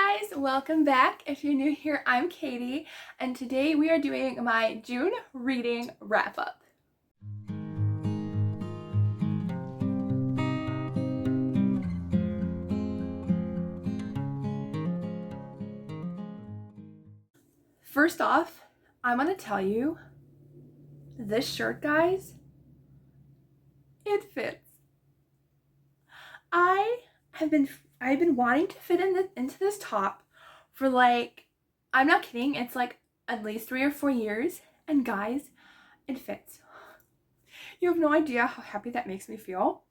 guys, welcome back. If you're new here, I'm Katie, and today we are doing my June reading wrap-up. First off, I'm gonna tell you, this shirt, guys, it fits. I've been wanting to fit into this top for I'm not kidding, it's like at least 3 or 4 years, and guys, it fits. You have no idea how happy that makes me feel.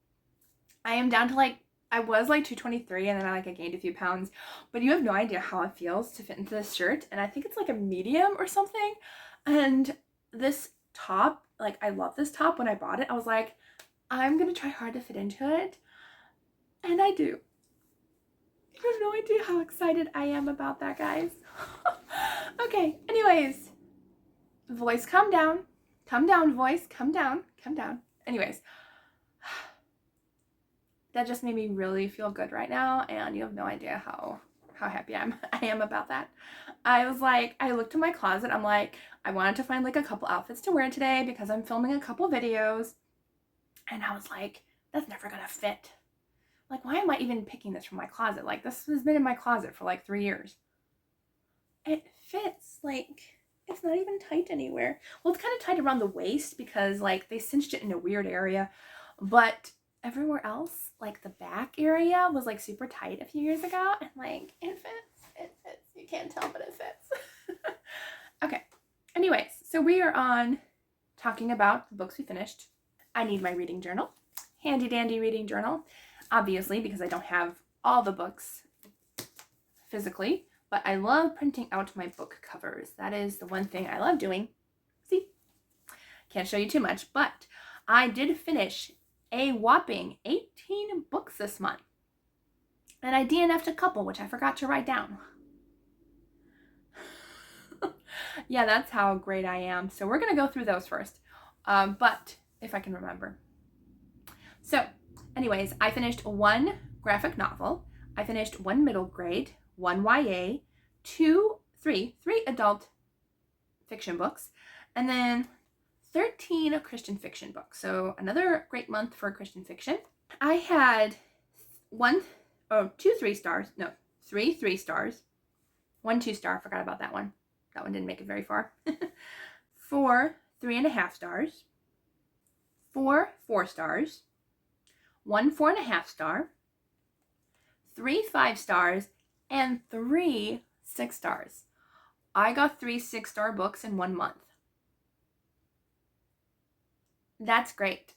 I am down to I was 223 and then I gained a few pounds, but you have no idea how it feels to fit into this shirt, and I think it's a medium or something. And this top, I love this top. When I bought it, I was like, I'm gonna try hard to fit into it, and I do. You have no idea how excited I am about that, guys. Okay, anyways, voice, calm down. Calm down, voice, calm down. Anyways, that just made me really feel good right now, and you have no idea how happy I am about that. I looked in my closet. I'm like, I wanted to find a couple outfits to wear today because I'm filming a couple videos, and I was like, that's never gonna fit. Why am I even picking this from my closet? This has been in my closet for 3 years. It fits. It's not even tight anywhere. Well, it's kind of tight around the waist because they cinched it in a weird area, but everywhere else, the back area was super tight a few years ago, and it fits. You can't tell, but it fits. Okay. Anyways, so we are on talking about the books we finished. I need my reading journal. Handy dandy reading journal. Obviously, because I don't have all the books physically, but I love printing out my book covers. That is the one thing I love doing. See? Can't show you too much, but I did finish a whopping 18 books this month. And I DNF'd a couple, which I forgot to write down. Yeah, that's how great I am. So we're going to go through those first. But if I can remember. So, anyways, I finished 1 graphic novel. I finished 1 middle grade, 1 YA, 3 adult fiction books, and then 13 Christian fiction books. So another great month for Christian fiction. I had 3 3 stars. No, 3 3 stars. 1 2 star. Forgot about that one. That one didn't make it very far. 4 3.5 stars. 4 4 stars. 1 4.5 star. 3 5 stars, and 3 6 stars. I got 3 6-star books in 1 month. That's great.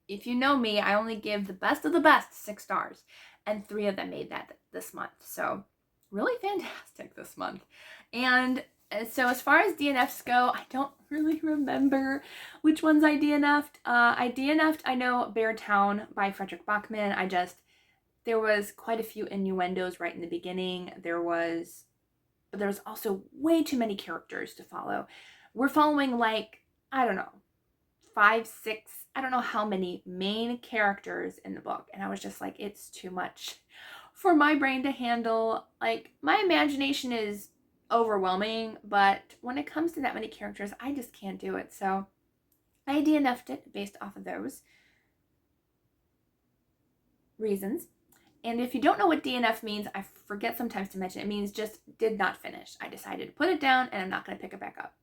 If you know me, I only give the best of the best 6 stars, and 3 of them made that this month. So really fantastic this month. And so as far as DNFs go, I don't really remember which ones I DNF'd. I know Beartown by Frederick Bachman. There was quite a few innuendos right in the beginning. There was also way too many characters to follow. We're following I don't know, 5, 6, I don't know how many main characters in the book. And I was just it's too much for my brain to handle. My imagination is overwhelming, but when it comes to that many characters, I just can't do it. So I DNF'd it based off of those reasons. And if you don't know what DNF means, I forget sometimes to mention, it means just did not finish. I decided to put it down and I'm not going to pick it back up.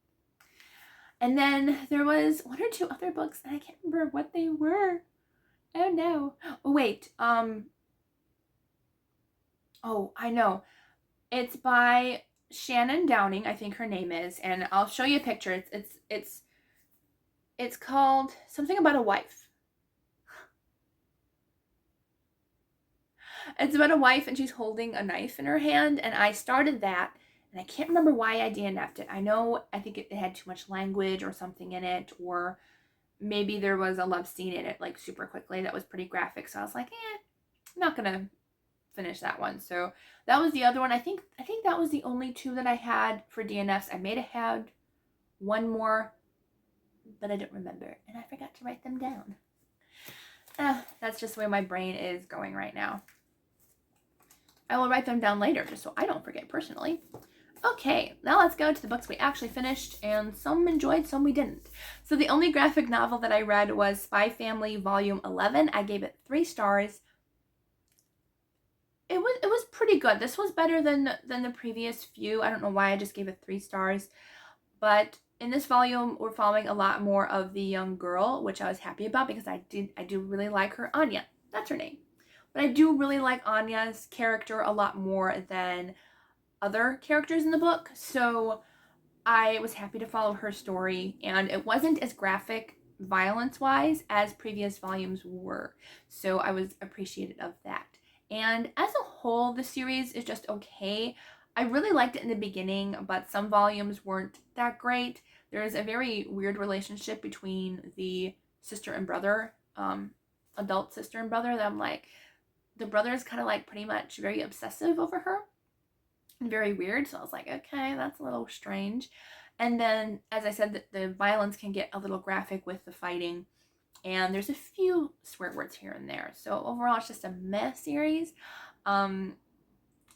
And then there was 1 or 2 other books, and I can't remember what they were. Oh no. Oh wait. Oh, I know. It's by Shannon Downing, I think her name is, and I'll show you a picture. It's called something about a wife. It's about a wife, and she's holding a knife in her hand, and I started that, and I can't remember why I DNF'd it. I think it had too much language or something in it, or maybe there was a love scene in it super quickly that was pretty graphic, so I was like, I'm not gonna finish that one. So that was the other one. I think that was the only 2 that I had for DNFs. I may have had 1 more, but I don't remember, and I forgot to write them down. That's just the way my brain is going right now. I will write them down later just so I don't forget personally. Okay, now let's go to the books we actually finished, and some enjoyed, some we didn't. So the only graphic novel that I read was Spy Family Volume 11. I gave it 3 stars. It was pretty good. This was better than the previous few. I don't know why I just gave it 3 stars. But in this volume, we're following a lot more of the young girl, which I was happy about because I do really like her. Anya, that's her name. But I do really like Anya's character a lot more than other characters in the book. So I was happy to follow her story, and it wasn't as graphic violence-wise as previous volumes were. So I was appreciative of that. And as a whole, the series is just okay. I really liked it in the beginning, but some volumes weren't that great. There's a very weird relationship between the sister and brother, adult sister and brother, that I'm like, the brother is kind of like pretty much very obsessive over her and very weird. So I was like, okay, that's a little strange. And then, as I said, the violence can get a little graphic with the fighting. And there's a few swear words here and there. So overall, it's just a meh series.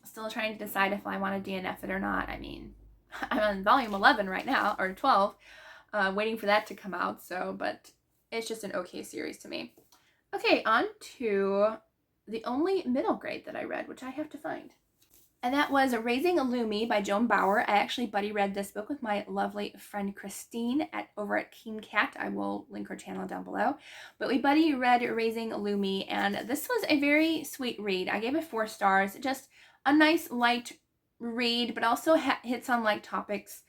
Still trying to decide if I want to DNF it or not. I mean, I'm on volume 11 right now, or 12, waiting for that to come out. So, but it's just an okay series to me. Okay, on to the only middle grade that I read, which I have to find. And that was Raising a Lumi by Joan Bauer. I actually buddy read this book with my lovely friend Christine over at Keen Cat. I will link her channel down below. But we buddy read Raising a Lumi, and this was a very sweet read. I gave it 4 stars. Just a nice light read, but also hits on like topics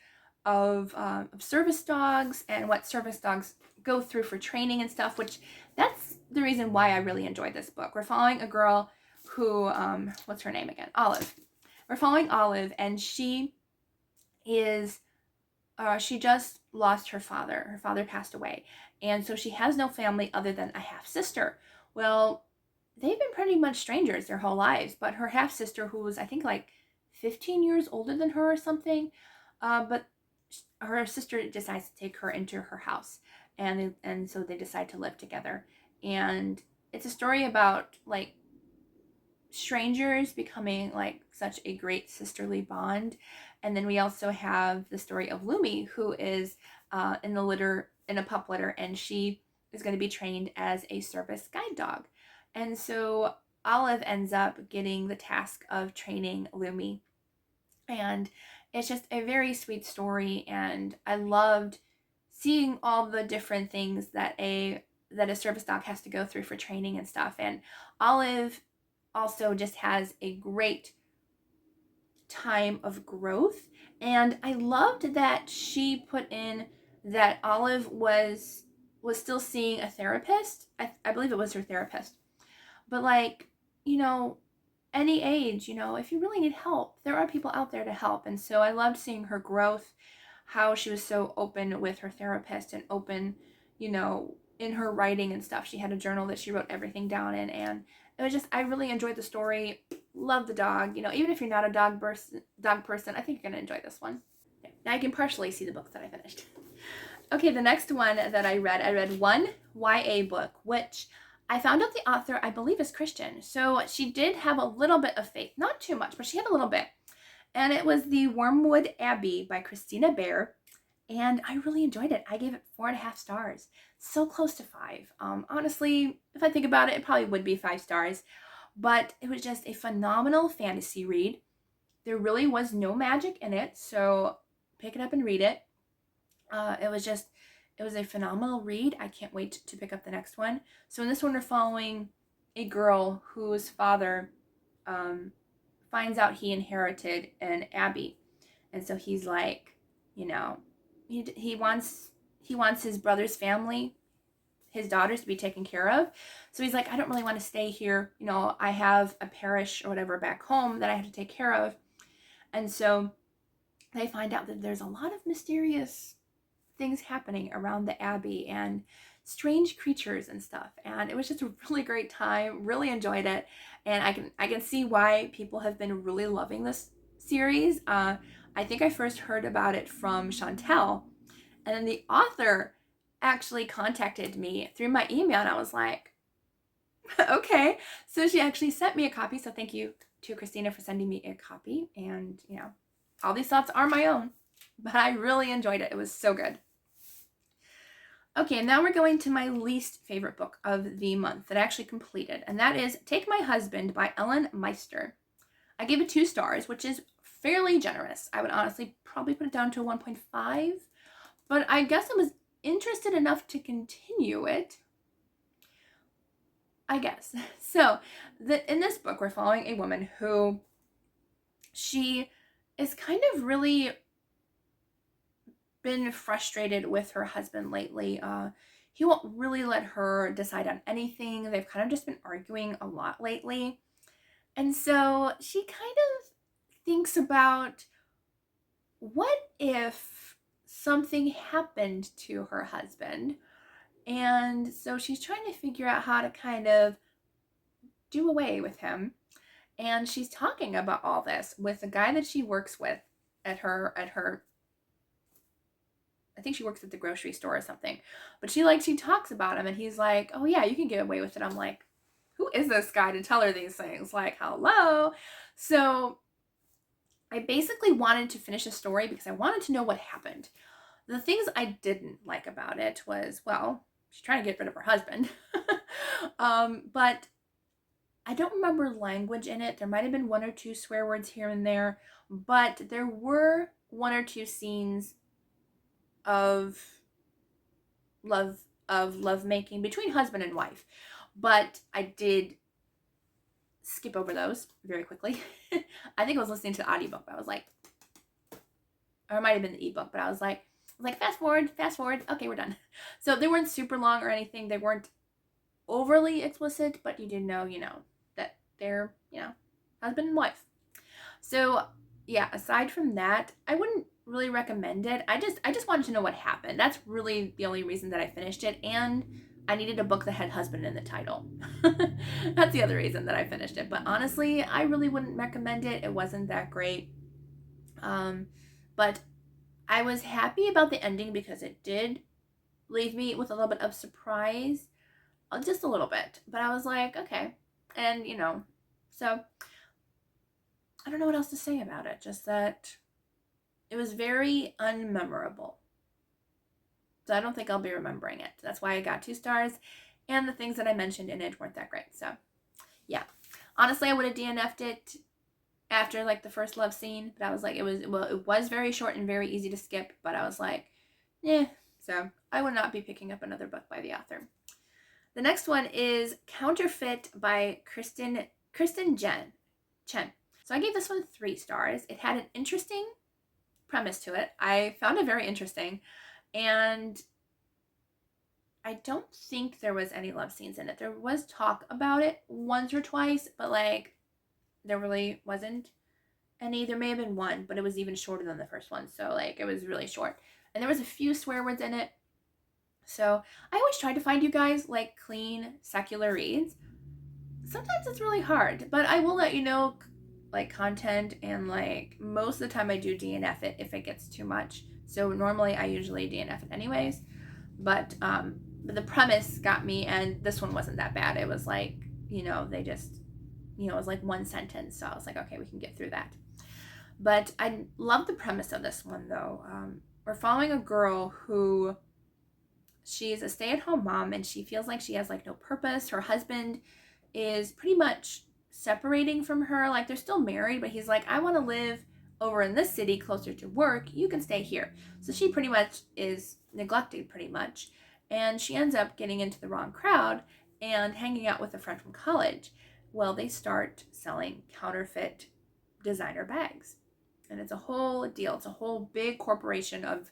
of service dogs and what service dogs go through for training and stuff, which that's the reason why I really enjoyed this book. We're following a girl who, what's her name again? Olive. We're following Olive, and she is, she just lost her father. Her father passed away, and so she has no family other than a half-sister. Well, they've been pretty much strangers their whole lives, but her half-sister, who was, I think, like 15 years older than her or something, but her sister decides to take her into her house, and so they decide to live together. And it's a story about, like, strangers becoming like such a great sisterly bond. And then we also have the story of Lumi, who is in a pup litter, and she is going to be trained as a service guide dog. And so Olive ends up getting the task of training Lumi, and it's just a very sweet story. And I loved seeing all the different things that a service dog has to go through for training and stuff. And Olive also just has a great time of growth. And I loved that she put in that Olive was still seeing a therapist. I believe it was her therapist. But like, you know, any age, you know, if you really need help, there are people out there to help. And so I loved seeing her growth, how she was so open with her therapist and open, you know, in her writing and stuff. She had a journal that she wrote everything down in, and it was just, I really enjoyed the story. Love the dog. You know, even if you're not a dog person, I think you're going to enjoy this one. Yeah. Now I can partially see the books that I finished. Okay, the next one that I read one YA book, which I found out the author, I believe, is Christian. So she did have a little bit of faith. Not too much, but she had a little bit. And it was the Wormwood Abby by Christina Bear. And I really enjoyed it. I gave it 4.5 stars. So close to 5. Honestly, if I think about it, it probably would be 5 stars. But it was just a phenomenal fantasy read. There really was no magic in it, so pick it up and read it. It was a phenomenal read. I can't wait to pick up the next one. So in this one, we're following a girl whose father finds out he inherited an abbey. And so he's like, you know, he wants his brother's family, his daughters, to be taken care of. So he's like, I don't really want to stay here. You know, I have a parish or whatever back home that I have to take care of. And so they find out that there's a lot of mysterious things happening around the abbey and strange creatures and stuff. And it was just a really great time. Really enjoyed it. And I can see why people have been really loving this series. I think I first heard about it from Chantel, and then the author actually contacted me through my email, and I was like, okay. So she actually sent me a copy, so thank you, to Christina for sending me a copy. And, you know, all these thoughts are my own, but I really enjoyed it. It was so good. Okay, now we're going to my least favorite book of the month that I actually completed, and that is Take My Husband by Ellen Meister. I gave it 2 stars, which is fairly generous. I would honestly probably put it down to 1.5, but I guess I was interested enough to continue it, I guess. So, in this book, we're following a woman who, she is kind of really been frustrated with her husband lately. He won't really let her decide on anything. They've kind of just been arguing a lot lately. And so she kind of thinks about, what if something happened to her husband? And so she's trying to figure out how to kind of do away with him. And she's talking about all this with a guy that she works with at her I think she works at the grocery store or something. But she talks about him, and he's like, oh yeah, you can get away with it. I'm like, who is this guy to tell her these things? Like, hello? So I basically wanted to finish the story because I wanted to know what happened. The things I didn't like about it was, well, she's trying to get rid of her husband. But I don't remember language in it. There might have been 1 or 2 swear words here and there, but there were 1 or 2 scenes of lovemaking between husband and wife, but I did skip over those very quickly. I think I was listening to the audiobook, but I was like, or it might have been the ebook, but I was like fast forward, okay, we're done. So they weren't super long or anything. They weren't overly explicit, but you did know, that they're, husband and wife. So yeah, aside from that, I wouldn't really recommend it. I just wanted to know what happened. That's really the only reason that I finished it, and I needed a book that had husband in the title. That's the other reason that I finished it. But honestly, I really wouldn't recommend it. It wasn't that great. But I was happy about the ending because it did leave me with a little bit of surprise, just a little bit. But I was like, okay. And, so I don't know what else to say about it. Just that it was very unmemorable. So I don't think I'll be remembering it. That's why I got 2 stars. And the things that I mentioned in it weren't that great. So, yeah. Honestly, I would have DNF'd it after, the first love scene. But I was like, it was very short and very easy to skip. But I was like, eh. So, I would not be picking up another book by the author. The next one is Counterfeit by Kristen Chen. So I gave this one 3 stars. It had an interesting premise to it. I found it very interesting. And I don't think there was any love scenes in it. There was talk about it once or twice, but there really wasn't any. There may have been 1, but it was even shorter than the first one. So it was really short. And there was a few swear words in it. So I always try to find you guys clean, secular reads. Sometimes it's really hard, but I will let you know content, and most of the time I do DNF it if it gets too much. So normally I usually DNF it anyways, but the premise got me, and this one wasn't that bad. It was they just, it was 1 sentence. So I was like, okay, we can get through that. But I love the premise of this one though. We're following a girl who, she's a stay-at-home mom, and she feels like she has no purpose. Her husband is pretty much separating from her. They're still married, but he's like, I want to live over in this city closer to work. You can stay here. So she pretty much is neglected pretty much. And she ends up getting into the wrong crowd and hanging out with a friend from college. Well, they start selling counterfeit designer bags. And it's a whole deal. It's a whole big corporation of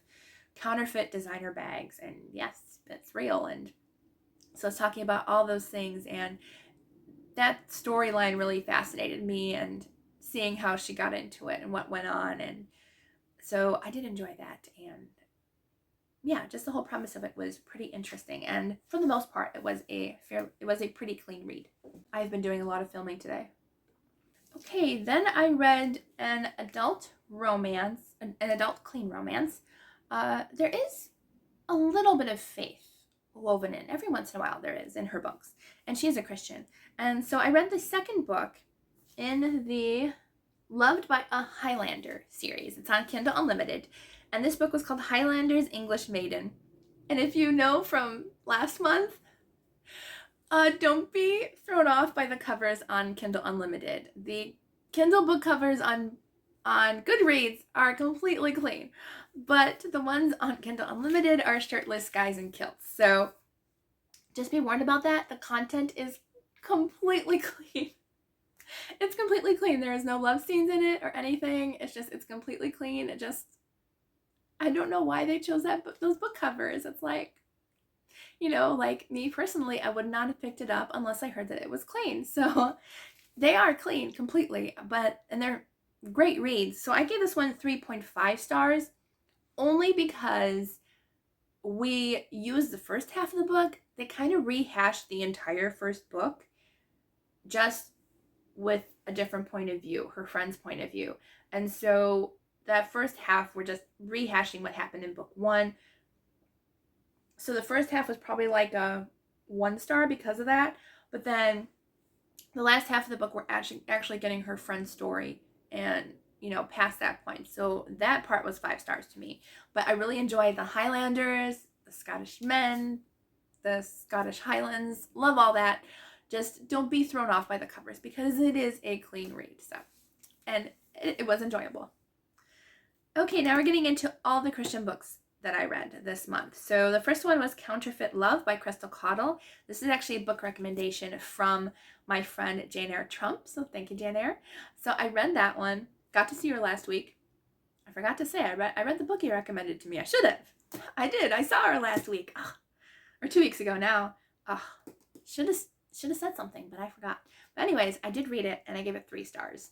counterfeit designer bags. And yes, it's real. And so it's talking about all those things. And that storyline really fascinated me, and seeing how she got into it and what went on. And so I did enjoy that. And yeah, just the whole premise of it was pretty interesting. And for the most part, it was a pretty clean read. I've been doing a lot of filming today. Okay, then I read an adult romance, an adult clean romance. There is a little bit of faith woven in. Every once in a while there is in her books. And she is a Christian. And so I read the second book in the Loved by a Highlander series. It's on Kindle Unlimited. And this book was called Highlanders English Maiden. And if you know from last month, don't be thrown off by the covers on Kindle Unlimited. The Kindle book covers on Goodreads are completely clean, but the ones on Kindle Unlimited are shirtless guys in kilts. So just be warned about that. The content is completely clean. It's completely clean. There is no love scenes in it or anything. It's completely clean. I don't know why they chose those book covers. It's like, like me personally, I would not have picked it up unless I heard that it was clean. So they are clean completely, and they're great reads. So I gave this one 3.5 stars only because we used the first half of the book. They kind of rehashed the entire first book just with a different point of view, her friend's point of view. And so that first half, we're just rehashing what happened in book 1. So the first half was probably like a 1 star because of that. But then the last half of the book, we're actually getting her friend's story and, past that point. So that part was 5 stars to me. But I really enjoyed the Highlanders, the Scottish men, the Scottish Highlands. Love all that. Just don't be thrown off by the covers because it is a clean read. And it was enjoyable. Okay, now we're getting into all the Christian books that I read this month. So the first one was Counterfeit Love by Crystal Caudle. This is actually a book recommendation from my friend Jane Eyre Trump. So thank you, Jane Eyre. So I read that one. Got to see her last week. I forgot to say I read the book you recommended to me. I should have. I did. I saw her last week. Or 2 weeks ago now. Should have said something, but I forgot. But anyways, I did read it and I gave it 3 stars.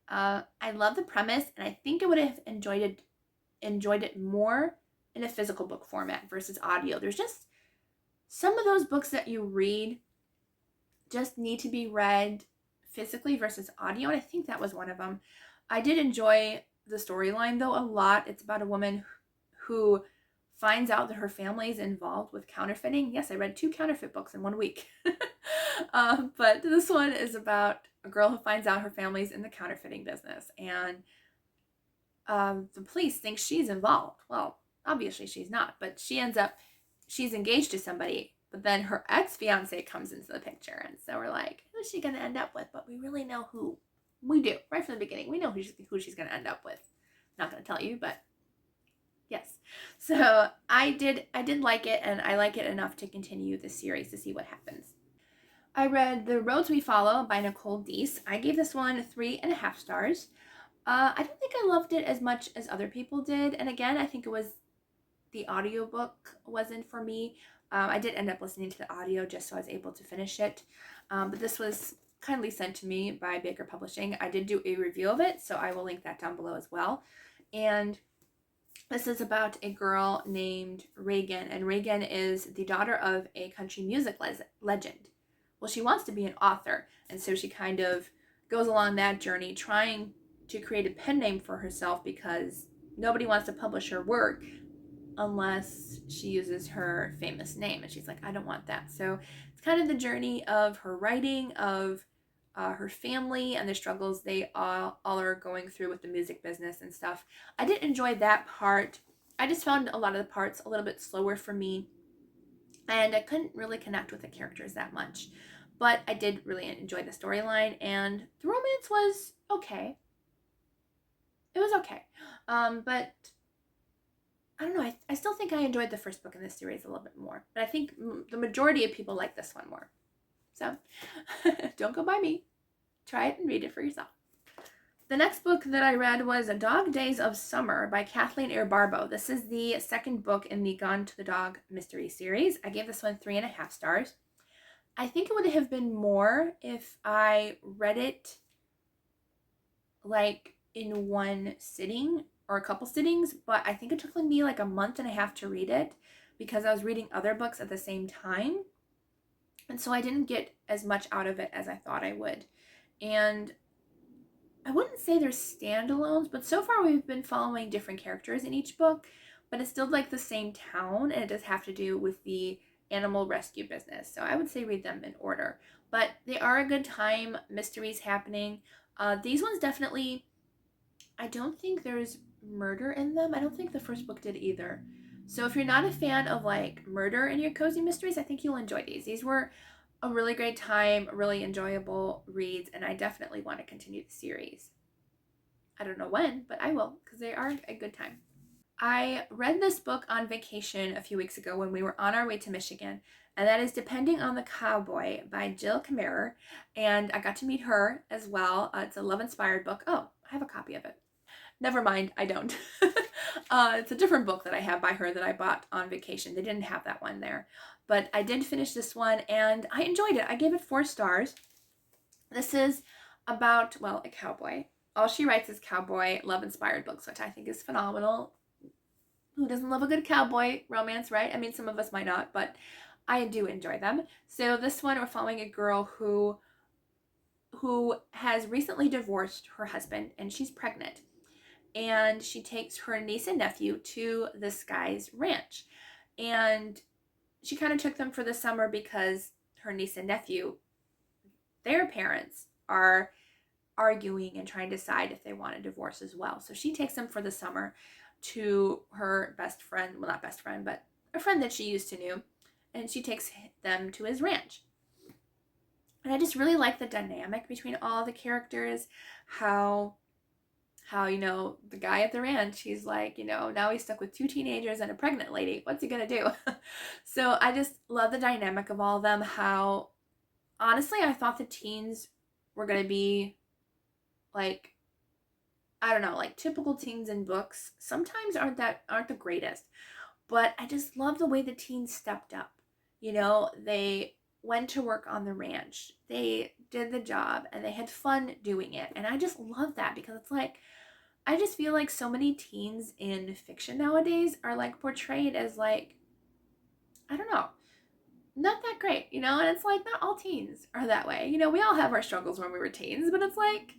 I love the premise, and I think I would have enjoyed it more in a physical book format versus audio. There's just some of those books that you read just need to be read physically versus audio, and I think that was one of them. I did enjoy the storyline though a lot. It's about a woman who finds out that her family is involved with counterfeiting. Yes, I read 2 counterfeit books in 1 week. But this one is about a girl who finds out her family's in the counterfeiting business, and the police think she's involved. Well, obviously she's not, but she's engaged to somebody, but then her ex-fiance comes into the picture, and so we're like, who's she going to end up with? But we really know who. We do. Right from the beginning, we know who she's going to end up with. Not going to tell you, but yes. So I did like it, and I like it enough to continue the series to see what happens. I read The Roads We Follow by Nicole Deese. I gave this one 3.5 stars. I don't think I loved it as much as other people did. And again, I think it was the audiobook wasn't for me. I did end up listening to the audio just so I was able to finish it. But this was kindly sent to me by Baker Publishing. I did do a review of it, so I will link that down below as well. And this is about a girl named Reagan, and Reagan is the daughter of a country music legend. Well, she wants to be an author, and so she kind of goes along that journey trying to create a pen name for herself because nobody wants to publish her work unless she uses her famous name, and she's like, I don't want that. So it's kind of the journey of her writing, of her family, and the struggles they all are going through with the music business and stuff. I did enjoy that part. I just found a lot of the parts a little bit slower for me, and I couldn't really connect with the characters that much. But I did really enjoy the storyline, and the romance was okay. It was okay. But I don't know. I still think I enjoyed the first book in this series a little bit more. But I think the majority of people like this one more. So don't go by me. Try it and read it for yourself. The next book that I read was A Dog Days of Summer by Kathleen Eyre Barbeau. This is the second book in the Gone to the Dog mystery series. I gave this one 3.5 stars. I think it would have been more if I read it like in one sitting or a couple sittings, but I think it took me like a month and a half to read it because I was reading other books at the same time. And so I didn't get as much out of it as I thought I would. And I wouldn't say they're standalones, but so far we've been following different characters in each book, but it's still like the same town, and it does have to do with the animal rescue business. So I would say read them in order, but they are a good time. Mysteries happening. These ones definitely, I don't think there's murder in them. I don't think the first book did either. So if you're not a fan of like murder in your cozy mysteries, I think you'll enjoy these. These were a really great time, really enjoyable reads, and I definitely want to continue the series. I don't know when, but I will, because they are a good time. I read this book on vacation a few weeks ago when we were on our way to Michigan, and that is Depending on the Cowboy by Jill Kammerer, and I got to meet her as well. It's a love-inspired book. Oh, I have a copy of it. Never mind, I don't. It's a different book that I have by her that I bought on vacation. They didn't have that one there. But I did finish this one, and I enjoyed it. I gave it 4 stars. This is about, well, a cowboy. All she writes is cowboy love-inspired books, which I think is phenomenal. Who doesn't love a good cowboy romance, right? I mean, some of us might not, but I do enjoy them. So this one, we're following a girl who has recently divorced her husband, and she's pregnant. And she takes her niece and nephew to this guy's ranch. And she kind of took them for the summer because her niece and nephew, their parents, are arguing and trying to decide if they want a divorce as well. So she takes them for the summer to her best friend, well, not best friend, but a friend that she used to know, and she takes them to his ranch. And I just really like the dynamic between all the characters, how the guy at the ranch, he's like, now he's stuck with 2 teenagers and a pregnant lady. What's he gonna do? So I just love the dynamic of all of them. How, honestly, I thought the teens were gonna be like, I don't know, like typical teens in books sometimes aren't the greatest, but I just love the way the teens stepped up. They went to work on the ranch, they did the job, and they had fun doing it. And I just love that, because it's like, I just feel like so many teens in fiction nowadays are like portrayed as like, I don't know, not that great, and it's like, not all teens are that way. We all have our struggles when we were teens, but it's like,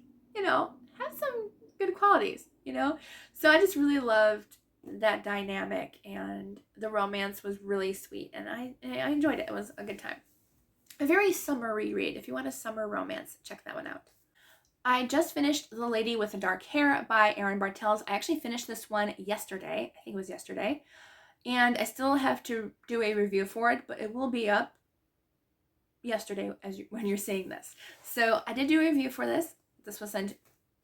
have some good qualities. So I just really loved that dynamic, and the romance was really sweet, and I enjoyed it. It was a good time. A very summery read. If you want a summer romance, check that one out. I just finished The Lady with the Dark Hair by Erin Bartels. I actually finished this one yesterday. I think it was yesterday. And I still have to do a review for it, but it will be up yesterday when you're seeing this. So I did do a review for this. This was sent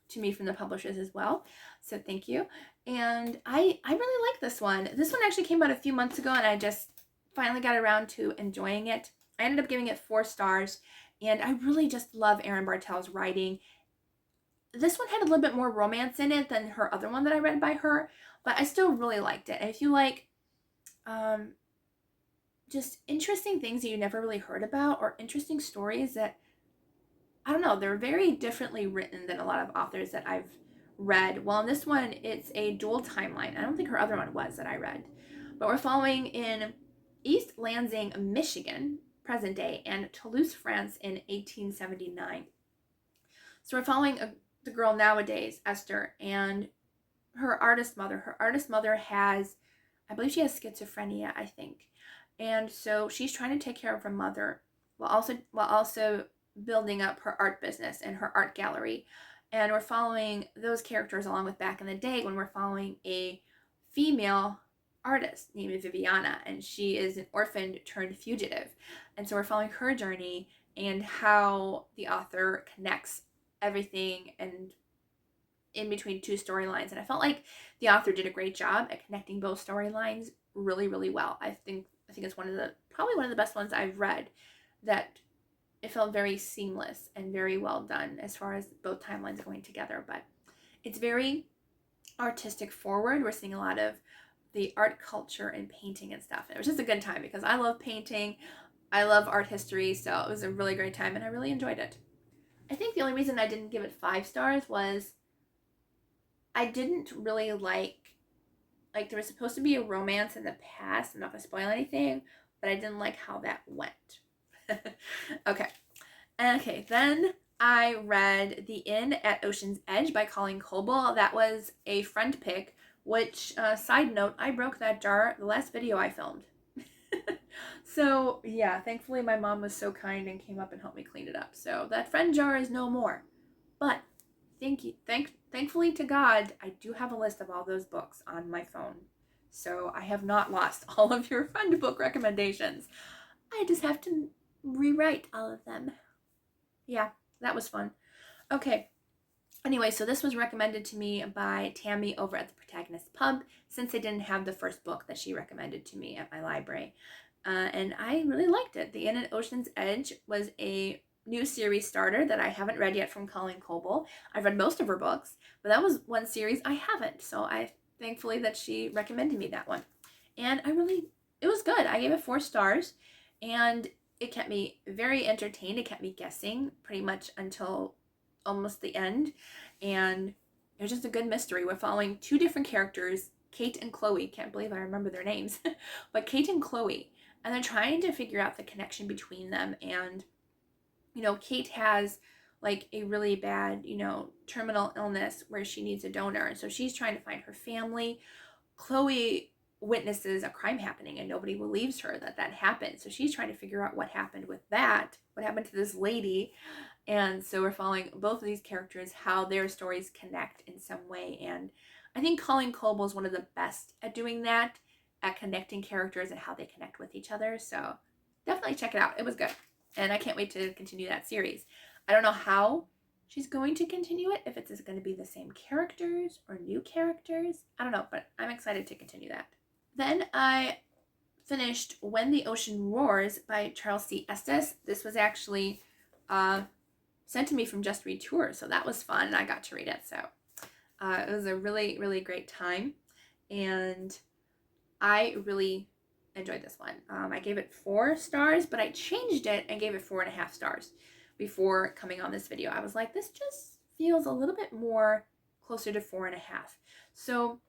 to me from the publishers as well. So thank you. And I really like this one. This one actually came out a few months ago, and I just finally got around to enjoying it. I ended up giving it 4 stars, and I really just love Erin Bartels' writing. This one had a little bit more romance in it than her other one that I read by her, but I still really liked it. And if you like just interesting things that you never really heard about, or interesting stories that, I don't know, they're very differently written than a lot of authors that I've read. Well, in this one, it's a dual timeline. I don't think her other one was that I read. But we're following in East Lansing, Michigan, present day, and Toulouse, France in 1879. So we're following the girl nowadays, Esther, and her artist mother. Her artist mother has, I believe she has schizophrenia, I think. And so she's trying to take care of her mother while also building up her art business and her art gallery. And we're following those characters along with back in the day when we're following a female artist named Viviana, and she is an orphan turned fugitive. And so we're following her journey and how the author connects everything and in between 2 storylines. And I felt like the author did a great job at connecting both storylines really, really well. I think it's probably one of the best ones I've read, that it felt very seamless and very well done as far as both timelines going together. But it's very artistic forward. We're seeing a lot of the art culture and painting and stuff. And it was just a good time because I love painting. I love art history. So it was a really great time, and I really enjoyed it. I think the only reason I didn't give it 5 stars was I didn't really like there was supposed to be a romance in the past. I'm not going to spoil anything, but I didn't like how that went. Okay, then I read The Inn at Ocean's Edge by Colleen Coble. That was a friend pick, which, side note, I broke that jar the last video I filmed. So, yeah, thankfully my mom was so kind and came up and helped me clean it up. So that friend jar is no more. But thankfully to God, I do have a list of all those books on my phone. So I have not lost all of your friend book recommendations. I just have to rewrite all of them. Yeah, that was fun. Okay. Anyway, so this was recommended to me by Tammy over at the Protagonist Pub, since they didn't have the first book that she recommended to me at my library. And I really liked it. The Inn at Ocean's Edge was a new series starter that I haven't read yet from Colleen Coble. I've read most of her books, but that was one series I haven't. So I thankfully that she recommended me that one. And it was good. I gave it 4 stars, and it kept me very entertained. It kept me guessing pretty much until almost the end, and it was just a good mystery. We're following 2 different characters, Kate and Chloe. Can't believe I remember their names. But Kate and Chloe, and they're trying to figure out the connection between them. And Kate has like a really bad terminal illness where she needs a donor, and so she's trying to find her family. Chloe witnesses a crime happening and nobody believes her that happened, so she's trying to figure out what happened with that, what happened to this lady. And so we're following both of these characters, how their stories connect in some way. And I think Colleen Coble is one of the best at doing that, at connecting characters and how they connect with each other. So definitely check it out. It was good. And I can't wait to continue that series. I don't know how she's going to continue it, if it's going to be the same characters or new characters. I don't know, but I'm excited to continue that. Then I finished When the Ocean Roars by Charles C. Estes. This was actually sent to me from Just Read Tour, so that was fun, and I got to read it. So it was a really, really great time, and I really enjoyed this one. I gave it 4 stars, but I changed it and gave it 4.5 stars before coming on this video. I was like, this just feels a little bit more closer to 4.5. So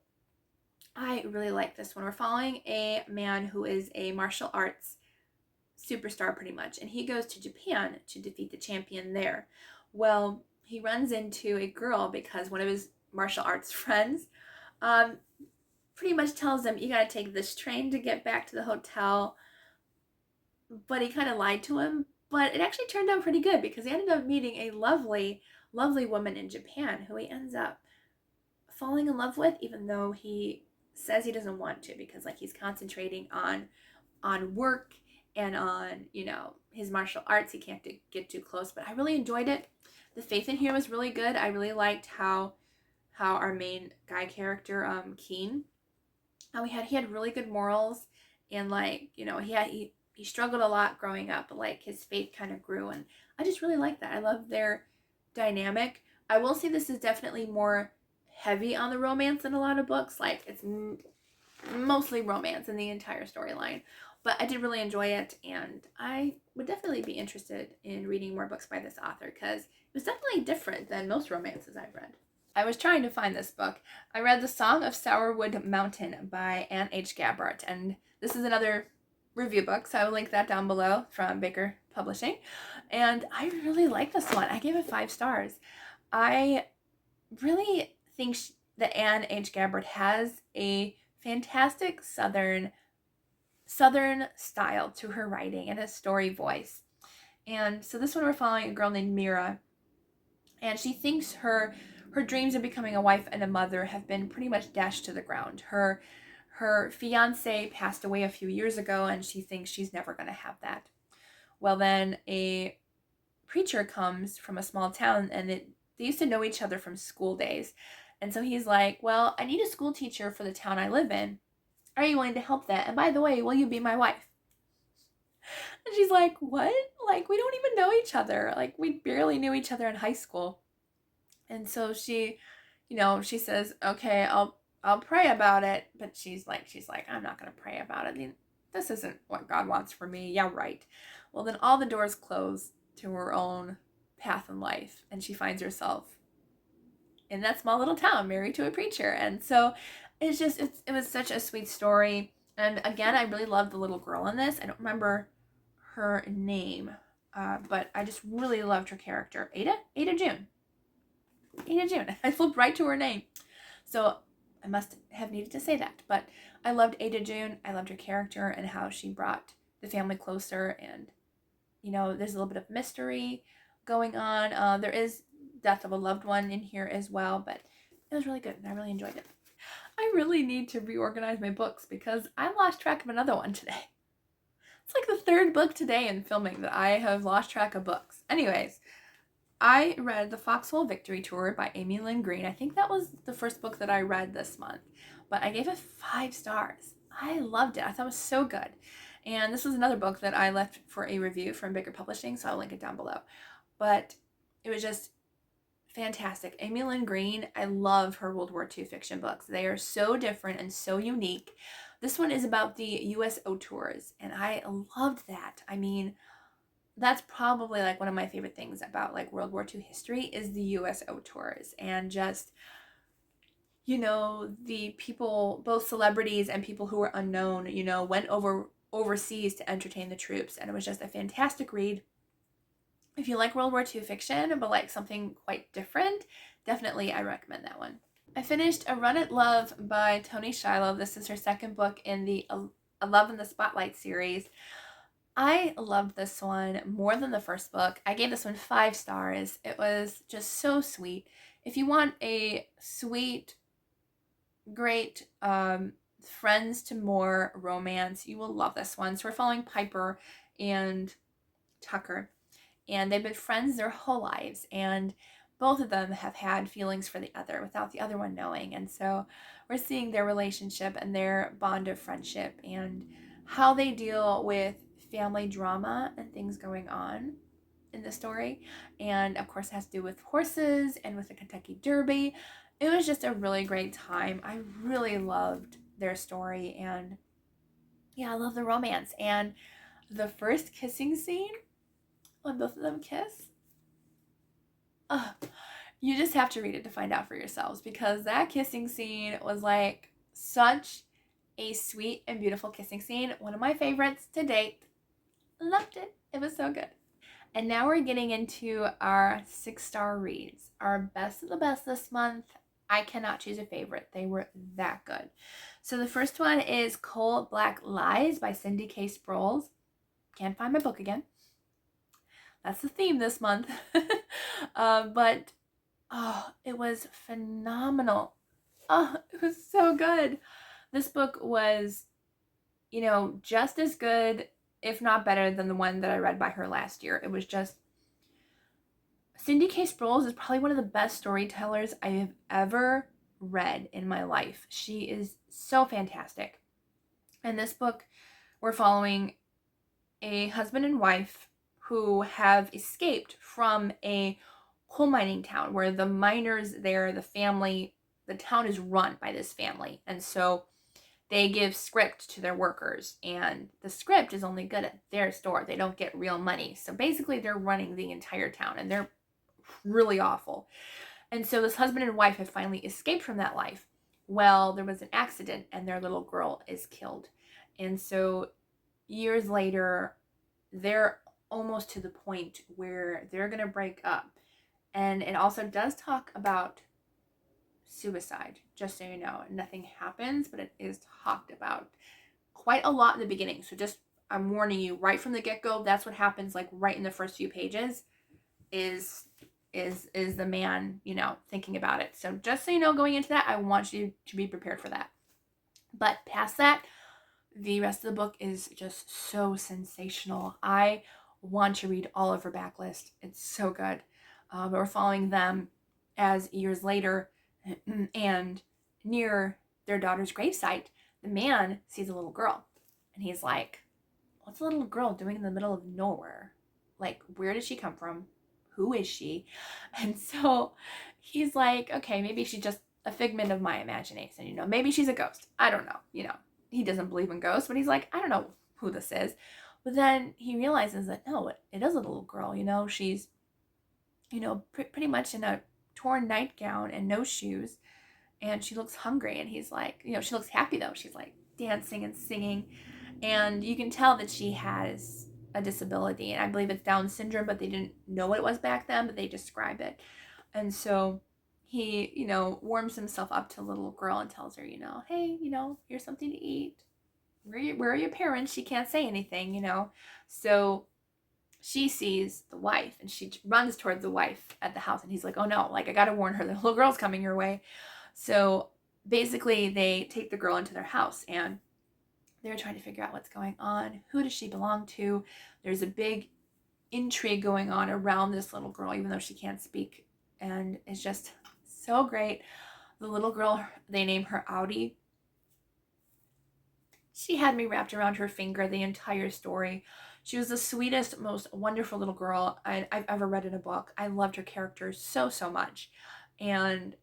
I really like this one. We're following a man who is a martial arts superstar pretty much, and he goes to Japan to defeat the champion there. Well, he runs into a girl because one of his martial arts friends pretty much tells him, you gotta take this train to get back to the hotel, but he kind of lied to him. But it actually turned out pretty good, because he ended up meeting a lovely woman in Japan who he ends up falling in love with, even though he says he doesn't want to, because like he's concentrating on work and on his martial arts. He can't get too close. But I really enjoyed it. The faith in here was really good. I really liked how our main guy character Keen, how he had really good morals, and like he struggled a lot growing up, but like his faith kind of grew, and I just really like that. I love their dynamic. I will say this is definitely more heavy on the romance than a lot of books. Like it's mostly romance in the entire storyline. But I did really enjoy it, and I would definitely be interested in reading more books by this author, because it was definitely different than most romances I've read. I was trying to find this book. I read The Song of Sourwood Mountain by Anne H. Gabbard, and this is another review book, so I will link that down below, from Baker Publishing. And I really like this one. I gave it 5 stars. I really think that Anne H. Gabbard has a fantastic southern style to her writing and a story voice. And so this one we're following a girl named Mira, and she thinks her dreams of becoming a wife and a mother have been pretty much dashed to the ground. Her fiance passed away a few years ago, and she thinks she's never going to have that. Well, then a preacher comes from a small town, and they used to know each other from school days. And so he's like, well, I need a school teacher for the town I live in. Are you willing to help that? And by the way, will you be my wife? And she's like, what? Like, we don't even know each other. Like, we barely knew each other in high school. And so she says, okay, I'll pray about it. But she's like, I'm not going to pray about it. I mean, this isn't what God wants for me. Yeah, right. Well, then all the doors close to her own path in life, and she finds herself in that small little town, married to a preacher. And so it was such a sweet story. And again, I really love the little girl in this. I don't remember her name, but I just really loved her character. Ada June. I flipped right to her name. So I must have needed to say that. But I loved Ada June. I loved her character and how she brought the family closer. And, there's a little bit of mystery going on. There is death of a loved one in here as well, but it was really good and I really enjoyed it. I really need to reorganize my books because I lost track of another one today. It's like the third book today in filming that I have lost track of books. Anyways, I read The Foxhole Victory Tour by Amy Lynn Green. I think that was the first book that I read this month, but I gave it 5 stars. I loved it. I thought it was so good. And this was another book that I left for a review from Bigger Publishing, so I'll link it down below. But it was just fantastic. Amy Lynn Green, I love her World War II fiction books. They are so different and so unique. This one is about the USO tours, and I loved that. I mean, that's probably like one of my favorite things about like World War II history is the USO tours, and just, you know, the people, both celebrities and people who were unknown, you know, went overseas to entertain the troops, and it was just a fantastic read. If you like World War II fiction, but like something quite different, definitely I recommend that one. I finished A Run at Love by Toni Shiloh. This is her second book in the A Love in the Spotlight series. I loved this one more than the first book. I gave this one 5 stars. It was just so sweet. If you want a sweet, great, friends to more romance, you will love this one. So we're following Piper and Tucker, and they've been friends their whole lives, and both of them have had feelings for the other without the other one knowing. And so we're seeing their relationship and their bond of friendship and how they deal with family drama and things going on in the story. And of course it has to do with horses and with the Kentucky Derby. It was just a really great time. I really loved their story, and yeah, I love the romance. And the first kissing scene when both of them kiss, you just have to read it to find out for yourselves, because that kissing scene was like such a sweet and beautiful kissing scene. One of my favorites to date. Loved it. It was so good. And now we're getting into our 6-star reads. Our best of the best this month. I cannot choose a favorite. They were that good. So the first one is Coal Black Lies by Cindy K. Sproles. Can't find my book again. That's the theme this month. But it was phenomenal. It was so good. This book was, you know, just as good, if not better, than the one that I read by her last year. It was just, Cindy K. Sproles is probably one of the best storytellers I have ever read in my life. She is so fantastic. In this book, we're following a husband and wife who have escaped from a coal mining town where the miners there, the town is run by this family. And so they give script to their workers, and the script is only good at their store. They don't get real money. So basically they're running the entire town, and they're really awful. And so this husband and wife have finally escaped from that life. Well, there was an accident and their little girl is killed. And so years later, they're almost to the point where they're going to break up. And it also does talk about suicide, just so you know. Nothing happens, but it is talked about quite a lot in the beginning. So just, I'm warning you right from the get-go, that's what happens, like right in the first few pages is the man, you know, thinking about it. So just so you know, going into that, I want you to be prepared for that. But past that, the rest of the book is just so sensational. I want to read all of her backlist. It's so good. But we're following them as years later, and near their daughter's gravesite, the man sees a little girl, and he's like, what's a little girl doing in the middle of nowhere? Like, where did she come from? Who is she? And so he's like, okay, maybe she's just a figment of my imagination, you know, maybe she's a ghost. I don't know, you know. He doesn't believe in ghosts, but he's like, I don't know who this is. But then he realizes that, no, it is a little girl, you know. She's, you know, pretty much in a torn nightgown and no shoes, and she looks hungry. And he's like, you know, she looks happy though. She's like dancing and singing, and you can tell that she has a disability, and I believe it's Down syndrome, but they didn't know what it was back then, but they describe it. And so he, you know, warms himself up to the little girl and tells her, you know, hey, you know, here's something to eat. Where are your parents? She can't say anything, you know. So she sees the wife and she runs towards the wife at the house, and he's like, oh no, like I gotta warn her, the little girl's coming your way. So basically they take the girl into their house and they're trying to figure out what's going on. Who does she belong to? There's a big intrigue going on around this little girl, even though she can't speak. And it's just so great. The little girl, they name her Audi. She had me wrapped around her finger the entire story. She was the sweetest, most wonderful little girl I've ever read in a book. I loved her character so, so much. And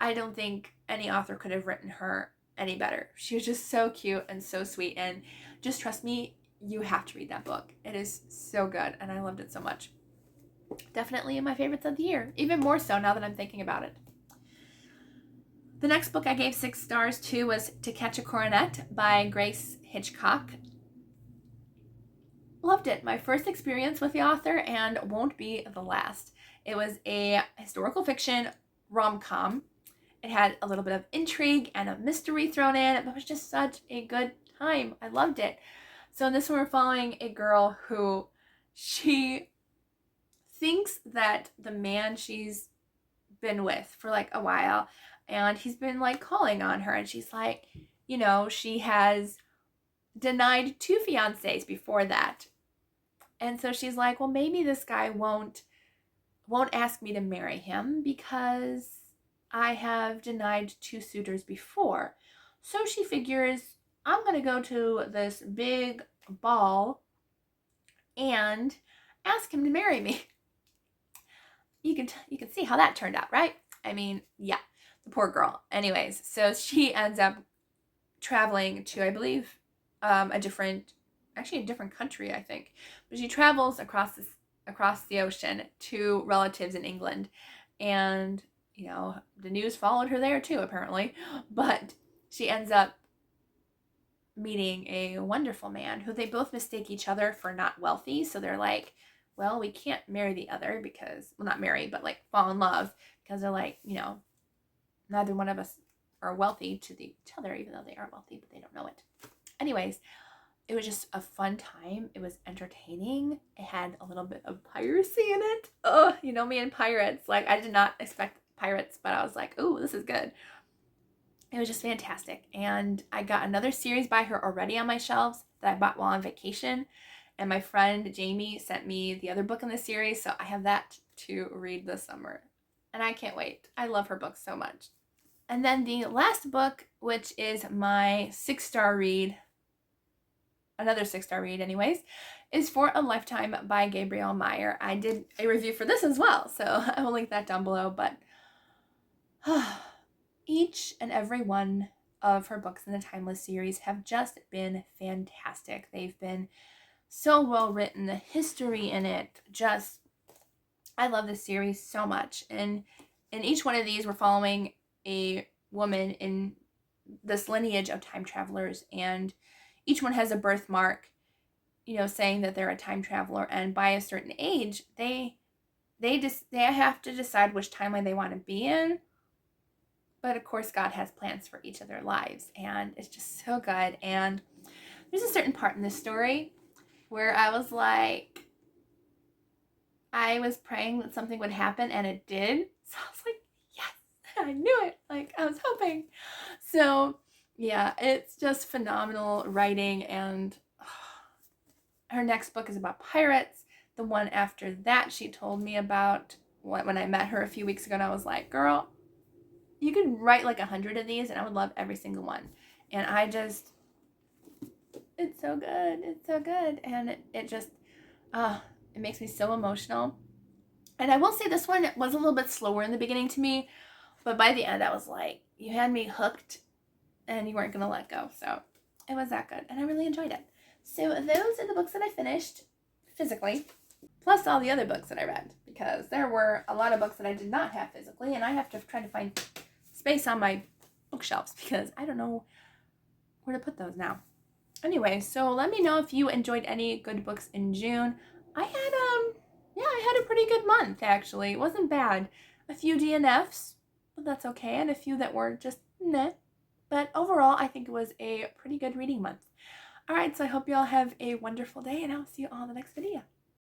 I don't think any author could have written her any better. She was just so cute and so sweet. And just trust me, you have to read that book. It is so good. And I loved it so much. Definitely in my favorites of the year. Even more so now that I'm thinking about it. The next book I gave 6 stars to was To Catch a Coronet by Grace Hitchcock. Loved it. My first experience with the author and won't be the last. It was a historical fiction rom-com. It had a little bit of intrigue and a mystery thrown in. It was just such a good time. I loved it. So in this one, we're following a girl who she thinks that the man she's been with for like a while, and he's been like calling on her, and she's like, you know, she has denied 2 fiancés before that. And so she's like, well, maybe this guy won't ask me to marry him because I have denied 2 suitors before. So she figures, I'm going to go to this big ball and ask him to marry me. You can see how that turned out, right? I mean, yeah, the poor girl. Anyways, so she ends up traveling to, I believe, a different country, I think. But she travels across the ocean to relatives in England, and you know, the news followed her there too, apparently. But she ends up meeting a wonderful man who they both mistake each other for not wealthy. So they're like, well, we can't marry the other because, well, not marry, but like fall in love, because they're like, you know, neither one of us are wealthy to each other, even though they are wealthy, but they don't know it. Anyways, it was just a fun time. It was entertaining. It had a little bit of piracy in it. Oh, you know me and pirates. Like, I did not expect pirates, but I was like, ooh, this is good. It was just fantastic. And I got another series by her already on my shelves that I bought while on vacation. And my friend Jamie sent me the other book in the series, so I have that to read this summer. And I can't wait. I love her book so much. And then the last book, which is my 6-star read, another 6-star read anyways, is For a Lifetime by Gabrielle Meyer. I did a review for this as well, so I will link that down below. But each and every one of her books in the Timeless series have just been fantastic. They've been so well written. The history in it, just, I love this series so much. And in each one of these, we're following a woman in this lineage of time travelers, and each one has a birthmark, you know, saying that they're a time traveler. And by a certain age, they have to decide which timeline they want to be in. But of course, God has plans for each of their lives, and it's just so good. And there's a certain part in this story where I was like, I was praying that something would happen, and it did. So I was like, yes, I knew it. Like, I was hoping. So yeah, it's just phenomenal writing. And her next book is about pirates. The one after that, she told me about when I met her a few weeks ago, and I was like, girl, you could write like 100 of these and I would love every single one. And I just, it's so good. It's so good. And it just, it makes me so emotional. And I will say this one was a little bit slower in the beginning to me, but by the end I was like, you had me hooked and you weren't going to let go. So it was that good. And I really enjoyed it. So those are the books that I finished physically, plus all the other books that I read, because there were a lot of books that I did not have physically, and I have to try to find space on my bookshelves because I don't know where to put those now. Anyway, so let me know if you enjoyed any good books in June. I had a pretty good month, actually. It wasn't bad. A few DNFs, but that's okay, and a few that were just meh. But overall, I think it was a pretty good reading month. All right, so I hope you all have a wonderful day, and I'll see you all in the next video.